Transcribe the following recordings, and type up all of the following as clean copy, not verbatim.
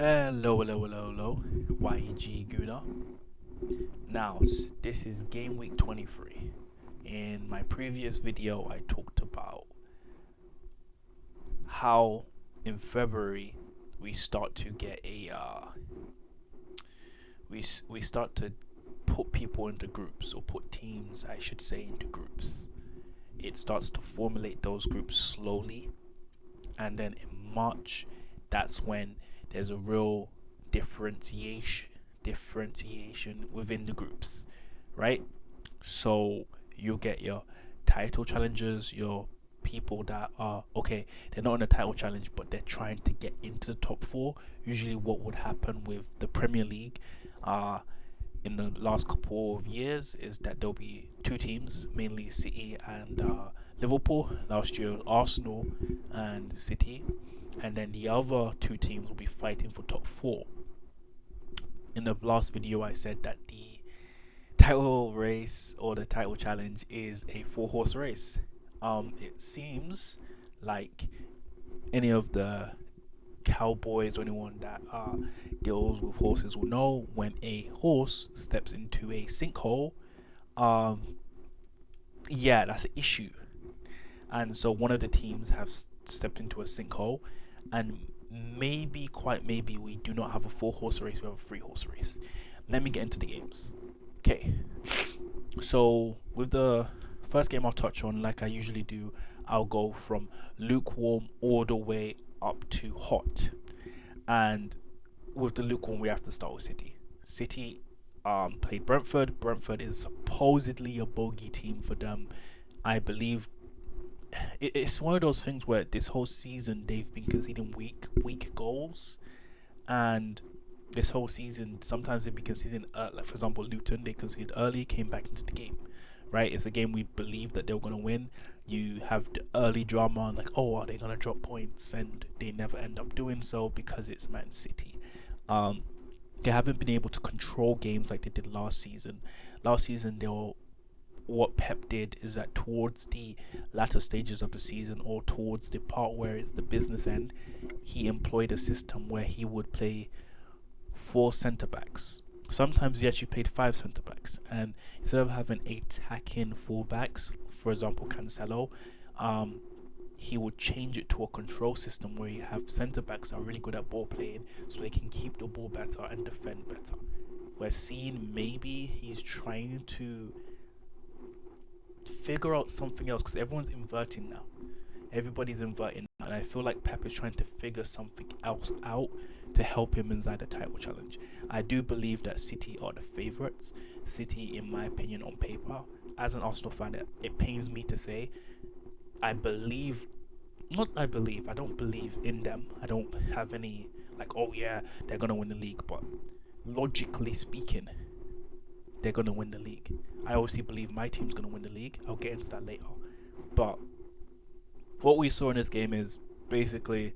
Hello, yeggooner. Now, this is game week 23. In my previous video, I talked about how in February we start to get we start to put people into groups, or put teams, I should say, into groups. It starts to formulate those groups slowly, and then in March, that's when there's a real differentiation within the groups, right? So you get your title challengers, your people that are okay, they're not in a title challenge but they're trying to get into the top four. Usually what would happen with the Premier League in the last couple of years is that there'll be two teams, mainly City and Liverpool. Last year Arsenal and City, and then the other two teams will be fighting for top four. In the last video I said that the title race, or the title challenge, is a four-horse race. It seems like any of the Cowboys or anyone that deals with horses will know, when a horse steps into a sinkhole, yeah, that's an issue. And so one of the teams have stepped into a sinkhole, and maybe, quite maybe, we do not have a four-horse race, we have a three-horse race. Let me get into the games. Okay, so with the first game I'll touch on, like I usually do, I'll go from lukewarm all the way up to hot. And with the lukewarm, we have to start with City. City played Brentford. Brentford is supposedly a bogey team for them. I believe it's one of those things where this whole season they've been conceding weak goals, and this whole season sometimes they've been conceding like, for example, Luton, they conceded early, came back into the game, right? It's a game we believe that they were going to win. You have the early drama, like, oh, are they going to drop points? And they never end up doing so because it's Man City. They haven't been able to control games like they did last season. Last season, what Pep did is that towards the latter stages of the season, or towards the part where it's the business end, he employed a system where he would play 4 centre backs. Sometimes he actually played 5 centre backs, and instead of having attacking full backs, for example Cancelo, he would change it to a control system where you have centre backs that are really good at ball playing, so they can keep the ball better and defend better. We're seeing maybe he's trying to figure out something else, because everyone's inverting now. Everybody's inverting, and I feel like Pep is trying to figure something else out to help him inside the title challenge. I do believe that City are the favourites. City, in my opinion, on paper, as an Arsenal fan, it pains me to say, I don't believe in them. I don't have any, like, oh yeah, they're going to win the league, but logically speaking, they're going to win the league. I obviously believe my team's going to win the league. I'll get into that later. But what we saw in this game is basically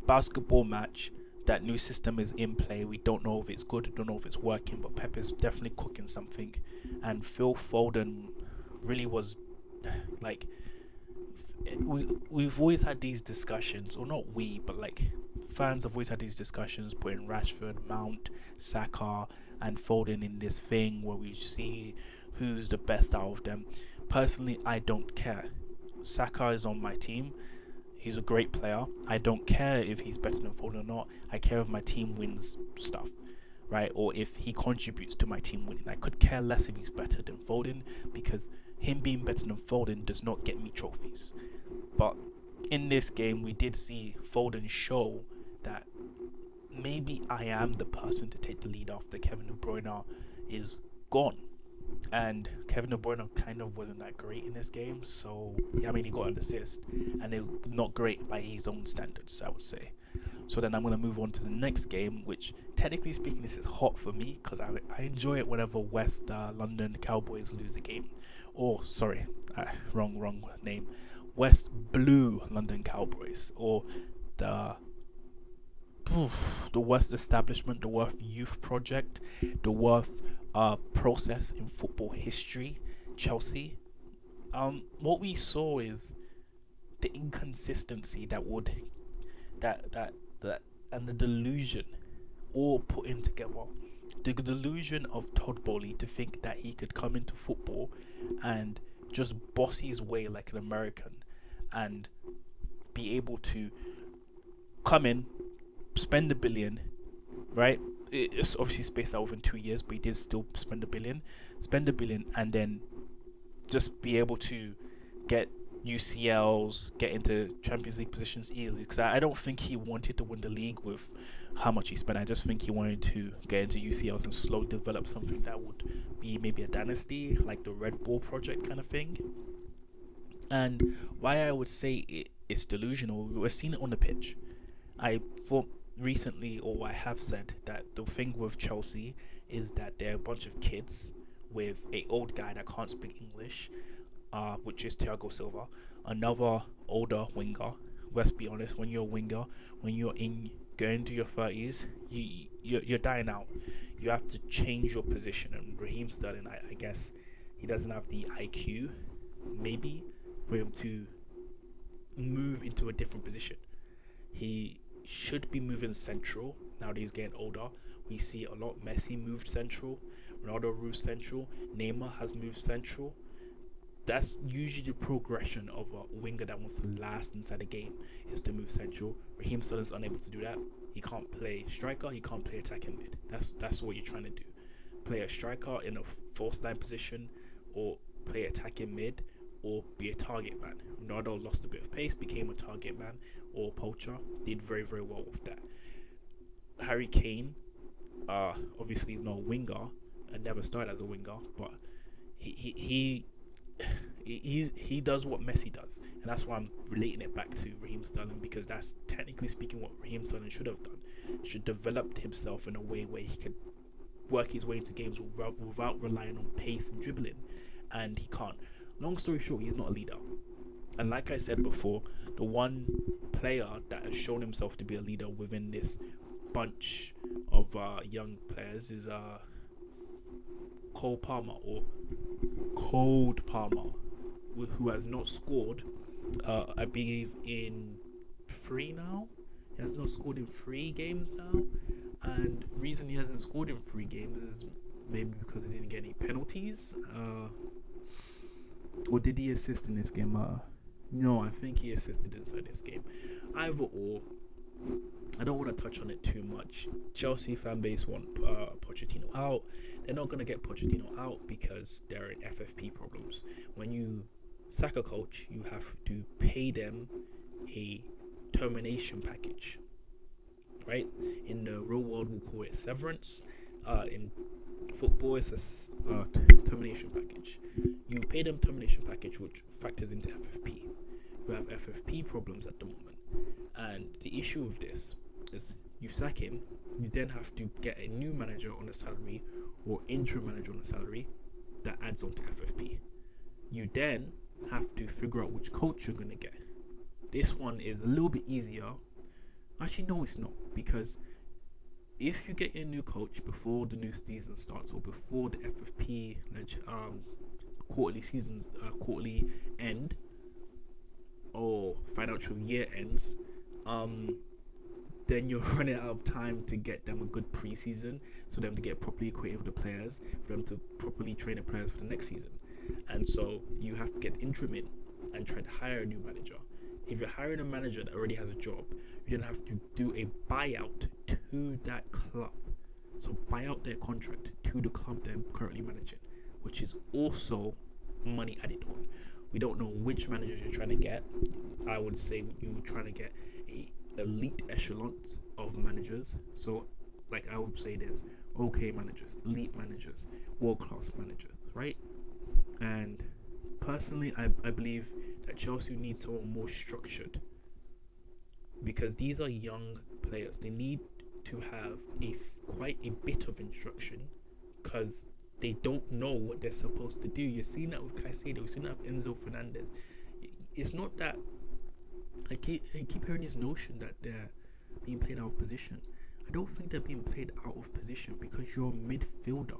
basketball match. That new system is in play. We don't know if it's good, don't know if it's working, but Pep is definitely cooking something. And Phil Foden really was, like, we've always had these discussions, or not we, but like fans have always had these discussions, putting Rashford, Mount, Saka and Foden in this thing where we see who's the best out of them. Personally, I don't care. Saka is on my team. He's a great player. I don't care if he's better than Foden or not. I care if my team wins stuff, right? Or if he contributes to my team winning. I could care less if he's better than Foden, because him being better than Foden does not get me trophies. But in this game, we did see Foden show that maybe I am the person to take the lead after Kevin De Bruyne is gone. And Kevin De Bruyne kind of wasn't that great in this game, so yeah, I mean, he got an assist, and they're not great by his own standards, I would say. So then I'm going to move on to the next game, which technically speaking, this is hot for me because I enjoy it whenever West London Cowboys lose a game. Or sorry, wrong name. West Blue London Cowboys, or the Worst establishment, the worst youth project, the worst process in football history, Chelsea. What we saw is the inconsistency that and the delusion all put in together. The delusion of Todd Bowley to think that he could come into football and just boss his way like an American and be able to come in, spend $1 billion, right? It's obviously spaced out within 2 years, but he did still spend $1 billion, and then just be able to get UCLs, get into Champions League positions easily. Because I don't think he wanted to win the league with how much he spent. I just think he wanted to get into UCLs and slowly develop something that would be maybe a dynasty, like the Red Bull project kind of thing. And why I would say it's delusional, we're seeing it on the pitch. I thought recently, or I have said, that the thing with Chelsea is that they're a bunch of kids with a old guy that can't speak English, which is Thiago Silva, another older winger. Let's be honest, when you're a winger, when you're going to your 30s, you're dying out. You have to change your position. And Raheem Sterling, I guess he doesn't have the IQ, maybe, for him to move into a different position. He should be moving central. Now that he's getting older, we see a lot. Messi moved central, Ronaldo moved central, Neymar has moved central. That's usually the progression of a winger that wants to last inside the game, is to move central. Raheem Sterling's unable to do that. He can't play striker, he can't play attacking mid. That's what you're trying to do. Play a striker in a false 9 position, or play attacking mid, or be a target man. Ronaldo lost a bit of pace, became a target man or poacher, did very, very well with that. Harry Kane, obviously he's not a winger and never started as a winger, but he does what Messi does, and that's why I'm relating it back to Raheem Sterling, because that's technically speaking what Raheem Sterling should have done. Should develop himself in a way where he could work his way into games without relying on pace and dribbling, and he can't. Long story short, he's not a leader. And like I said before, the one player that has shown himself to be a leader within this bunch of young players is Cole Palmer, or Cold Palmer, who has not scored, I believe, in 3 now. He has not scored in 3 games now. And reason he hasn't scored in 3 games is maybe because he didn't get any penalties. Or did he assist in this game? No, I think he assisted inside this game. Either or, I don't want to touch on it too much. Chelsea fan base want Pochettino out. They're not going to get Pochettino out because they're in FFP problems. When you sack a coach, you have to pay them a termination package, right? In the real world, we'll call it severance. In football, it's a termination package. You pay them termination package, which factors into FFP. You have FFP problems at the moment, and the issue with this is you sack him, you then have to get a new manager on a salary, or interim manager on a salary that adds on to FFP. You then have to figure out which coach you're going to get. This one is a little bit easier. Actually, no, it's not, because if you get a new coach before the new season starts, or before the FFP quarterly end, or financial year ends, then you're running out of time to get them a good preseason, so them to get properly acquainted with the players, for them to properly train the players for the next season. And so you have to get interim in and try to hire a new manager. If you're hiring a manager that already has a job, you then have to do a buyout to that club. So buy out their contract to the club they're currently managing, which is also money added on. We don't know which managers you're trying to get. I would say you're trying to get a elite echelons of managers. So, like I would say, there's okay managers, elite managers, world-class managers, right? And personally, I believe that Chelsea needs someone more structured, because these are young players. They need to have quite a bit of instruction, because they don't know what they're supposed to do. You're seeing that with Caicedo, you're seeing that with Enzo Fernandez. It's not that I keep hearing this notion that they're being played out of position. I don't think they're being played out of position, because you're a midfielder,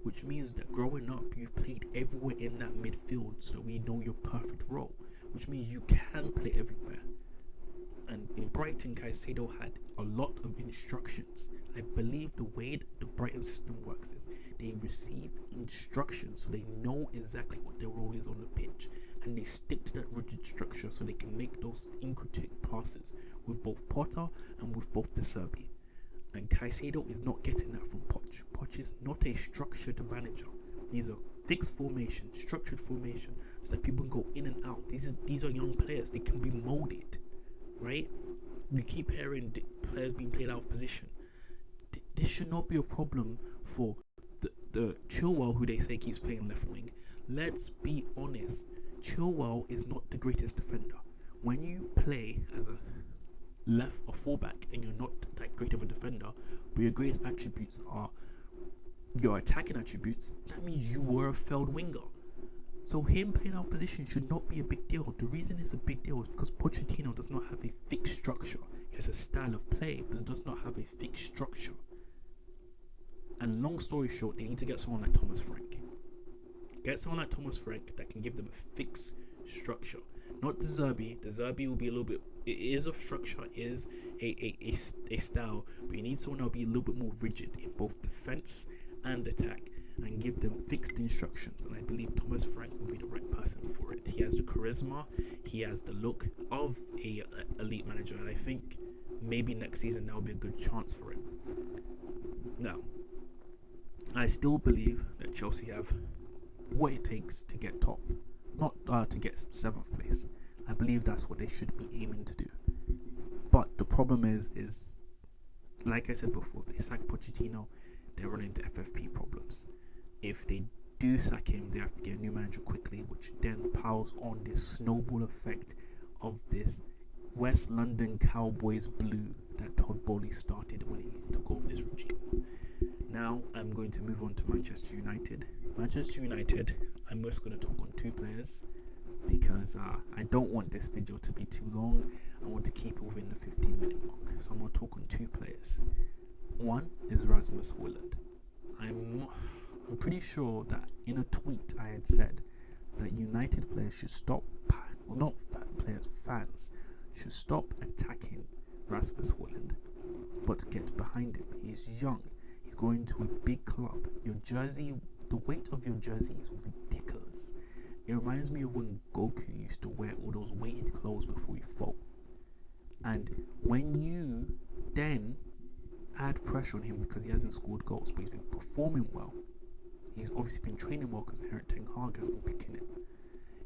which means that growing up you've played everywhere in that midfield, so that we know your perfect role, which means you can play everywhere. And in Brighton, Caicedo had a lot of instructions. I believe the way the Brighton system works is they receive instructions, so they know exactly what their role is on the pitch, and they stick to that rigid structure so they can make those intricate passes with both Potter and with both De Zerbi. And Caicedo is not getting that from Poch. Poch is not a structured manager. He's a fixed formation, structured formation, so that people can go in and out. These are young players. They can be molded, right? You keep hearing players being played out of position. This should not be a problem for the Chilwell, who they say keeps playing left wing. Let's be honest. Chilwell is not the greatest defender. When you play as a fullback and you're not that great of a defender, but your greatest attributes are your attacking attributes, that means you were a failed winger. So him playing out of position should not be a big deal. The reason it's a big deal is because Pochettino does not have a fixed structure. He has a style of play, but it does not have a fixed structure. And long story short, they need to get someone like Thomas Frank. Get someone like Thomas Frank that can give them a fixed structure. Not De Zerbi. De Zerbi will be a little bit... It is a structure, it is a style, but you need someone that will be a little bit more rigid in both defense and attack, and give them fixed instructions. And I believe Thomas Frank will be the right person for it. He has the charisma, he has the look of a elite manager, and I think maybe next season there will be a good chance for it. Now, I still believe that Chelsea have what it takes to get top, not to get 7th place. I believe that's what they should be aiming to do. But the problem is like I said before, if they sack Pochettino, they run into FFP problems. If they do sack him, they have to get a new manager quickly, which then piles on this snowball effect of this West London Cowboys blue that Todd Bowley started when he took over this regime. Now I'm going to move on to Manchester United. Manchester United, I'm just going to talk on 2 players because I don't want this video to be too long. I want to keep it within the 15-minute mark. So I'm going to talk on 2 players. One is Rasmus Højlund. I'm pretty sure that in a tweet I had said that United players should stop, well, not players, fans should stop attacking Rasmus Højlund, but get behind him. He's young. He's going to a big club. Your jersey, the weight of your jersey is ridiculous. It reminds me of when Goku used to wear all those weighted clothes before he fought. And when you then add pressure on him because he hasn't scored goals, but he's been performing well, he's obviously been training well because Erik ten Hag has been picking him.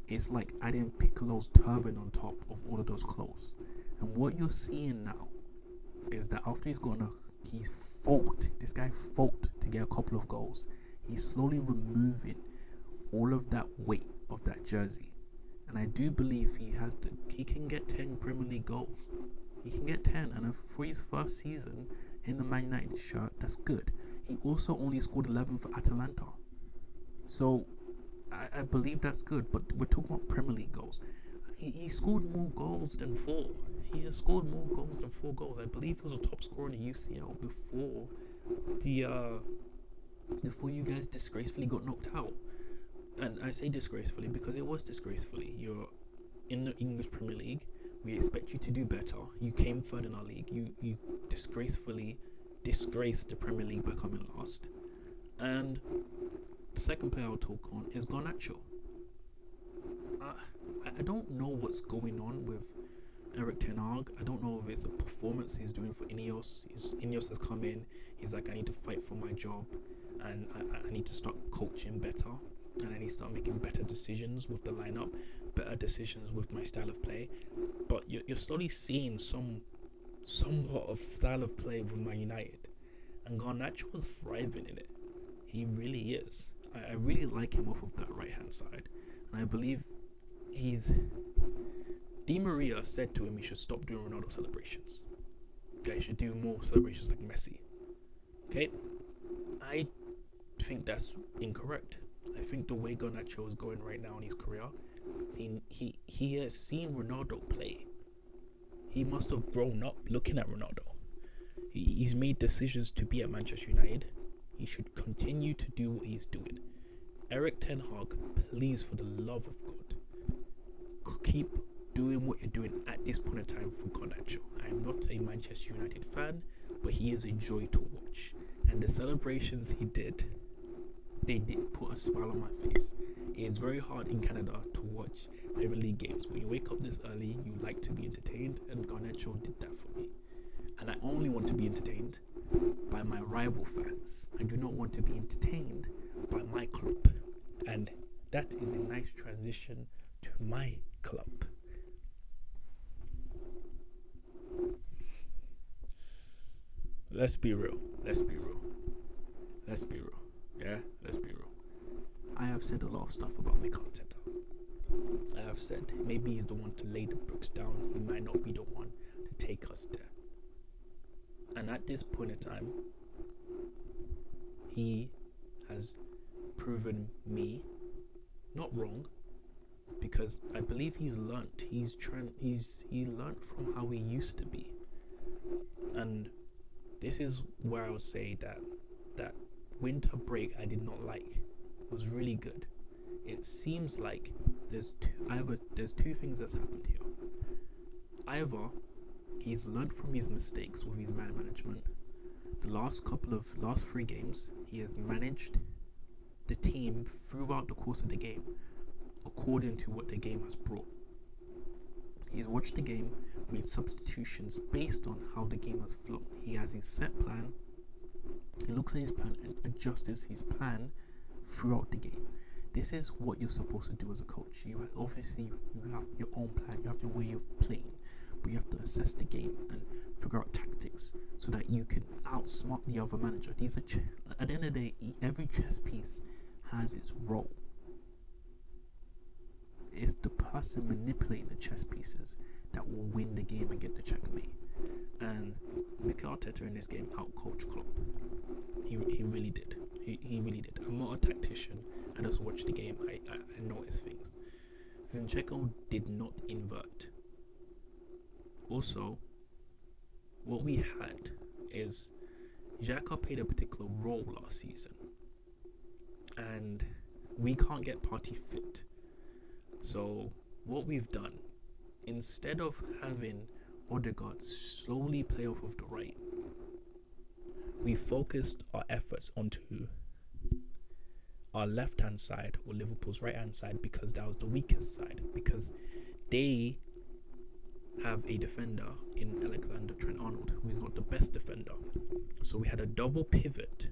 It's like adding Piccolo's turban on top of all of those clothes. And what you're seeing now is that after he's fought, this guy fought to get a couple of goals. He's slowly removing all of that weight of that jersey. And I do believe he can get 10 Premier League goals. He can get 10, and for his first season in the Man United shirt, that's good. He also only scored 11 for Atalanta. So I believe that's good, but we're talking about Premier League goals. He scored more goals than 4. He has scored more goals than 4 goals. I believe he was a top scorer in the UCL before you guys disgracefully got knocked out. And I say disgracefully because it was disgracefully. You're in the English Premier League. We expect you to do better. You came third in our league. You disgracefully disgraced the Premier League by coming last. And the second player I'll talk on is Garnacho. I don't know what's going on with Erik ten Hag. I don't know if it's a performance he's doing for Ineos. Ineos has come in. He's like, I need to fight for my job, and I need to start coaching better, and I need to start making better decisions with the lineup, better decisions with my style of play. But you're slowly seeing somewhat of style of play with Man United, and Garnacho is thriving in it. He really is. I really like him off of that right hand side, and I believe Di Maria said to him he should stop doing Ronaldo celebrations. Okay, he should do more celebrations like Messi. Okay, I think that's incorrect. I think the way Garnacho is going right now in his career, he has seen Ronaldo play. He must have grown up looking at Ronaldo. He's made decisions to be at Manchester United. He should continue to do what he's doing. Erik ten Hag, please, for the love of God, keep doing what you're doing at this point in time for Garnacho. I am not a Manchester United fan, but he is a joy to watch. And the celebrations he did, they did put a smile on my face. It is very hard in Canada to watch Premier League games. When you wake up this early, you like to be entertained, and Garnacho did that for me. And I only want to be entertained by my rival fans. I do not want to be entertained by my club. And that is a nice transition to my club. Let's be real. Yeah, let's be real. I have said a lot of stuff about Mikel Arteta. I have said maybe he's the one to lay the bricks down. He might not be the one to take us there. And at this point in time, he has proven me not wrong, because I believe he's learnt. He learnt from how he used to be. And this is where I'll say that winter break I did not like. It was really good. It seems like there's two things that's happened here. Either he's learned from his mistakes with his man management. The last 3 games, he has managed the team throughout the course of the game according to what the game has brought. He's watched the game, made substitutions based on how the game has flown. He has his set plan. He looks at his plan and adjusts his plan throughout the game. This is what you're supposed to do as a coach. You have your own plan. You have your way of playing, but you have to assess the game and figure out tactics so that you can outsmart the other manager. At the end of the day, every chess piece has its role. It's the person manipulating the chess pieces that will win the game and get the checkmate. And Mikel Arteta in this game out-coached Klopp. He really did. He really did. I'm not a tactician. I just watch the game. I notice things. Zinchenko did not invert. Also, what we had is Xhaka played a particular role last season, and we can't get Partey fit. So what we've done, instead of having Odegaard slowly play off of the right, we focused our efforts onto our left-hand side, or Liverpool's right-hand side, because that was the weakest side, because they have a defender in Alexander Trent-Arnold who is not the best defender. So we had a double pivot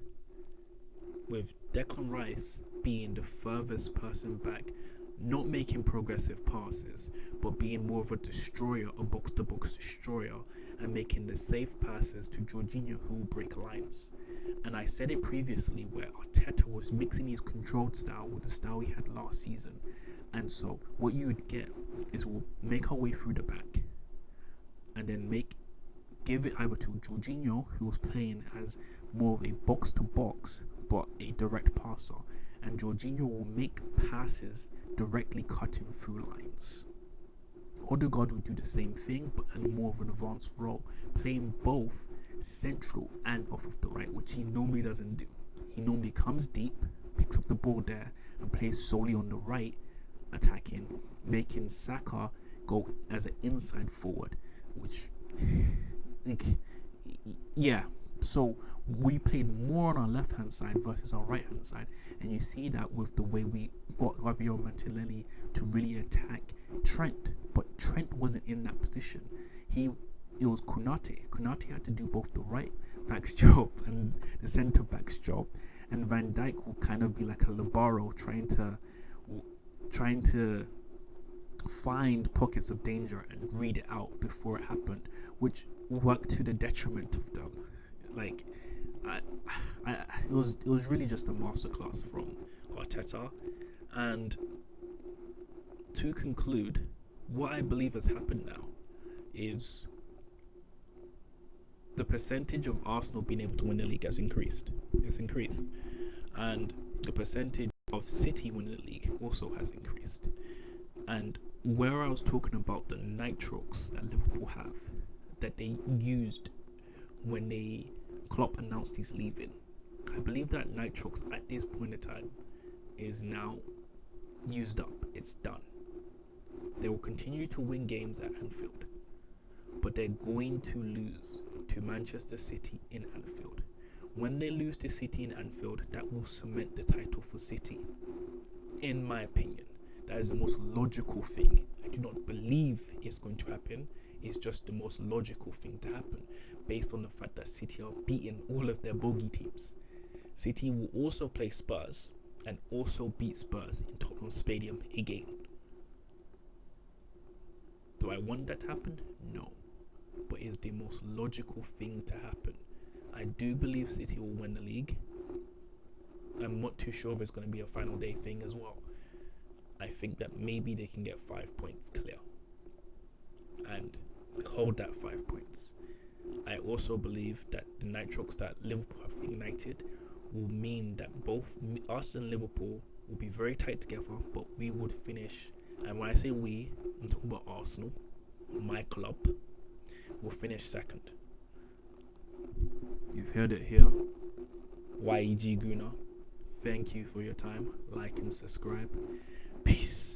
with Declan Rice being the furthest person back, not making progressive passes, but being more of a destroyer, a box-to-box destroyer, and making the safe passes to Jorginho, who will break lines. And I said it previously, where Arteta was mixing his controlled style with the style he had last season. And so what you would get is we'll make our way through the back, and then give it either to Jorginho, who was playing as more of a box-to-box, but a direct passer, and Jorginho will make passes directly cutting through lines. Odegaard will do the same thing, but in more of an advanced role, playing both central and off of the right, which he normally doesn't do. He normally comes deep, picks up the ball there, and plays solely on the right, attacking, making Saka go as an inside forward, which, yeah. So we played more on our left-hand side versus our right-hand side, and you see that with the way we got Gabriel Martinelli to really attack Trent, but Trent wasn't in that position. It was Konate. Konate had to do both the right back's job and the centre back's job, and Van Dijk will kind of be like a libero, trying to find pockets of danger and read it out before it happened, which worked to the detriment of them. Like, it was really just a masterclass from Arteta. And to conclude, what I believe has happened now is the percentage of Arsenal being able to win the league has increased. It's increased. And the percentage of City winning the league also has increased. And where I was talking about the nitrox that Liverpool have, that they used when Klopp announced he's leaving, I believe that nitrox at this point in time is now used up. It's done. They will continue to win games at Anfield, but they're going to lose to Manchester City in Anfield. When they lose to City in Anfield, that will cement the title for City. In my opinion, that is the most logical thing. I do not believe it's going to happen. It's just the most logical thing to happen based on the fact that City are beating all of their bogey teams. City will also play Spurs and also beat Spurs in Tottenham Stadium again. Do I want that to happen? No. But it's the most logical thing to happen. I do believe City will win the league. I'm not too sure if it's going to be a final day thing as well. I think that maybe they can get 5 points clear and hold that 5 points. I also believe that the nitrox that Liverpool have ignited will mean that both us and Liverpool will be very tight together, but we would finish, and when I say we, I'm talking about Arsenal, my club, will finish second. You've heard it here. Yeggooner. Thank you for your time. Like and subscribe. Peace.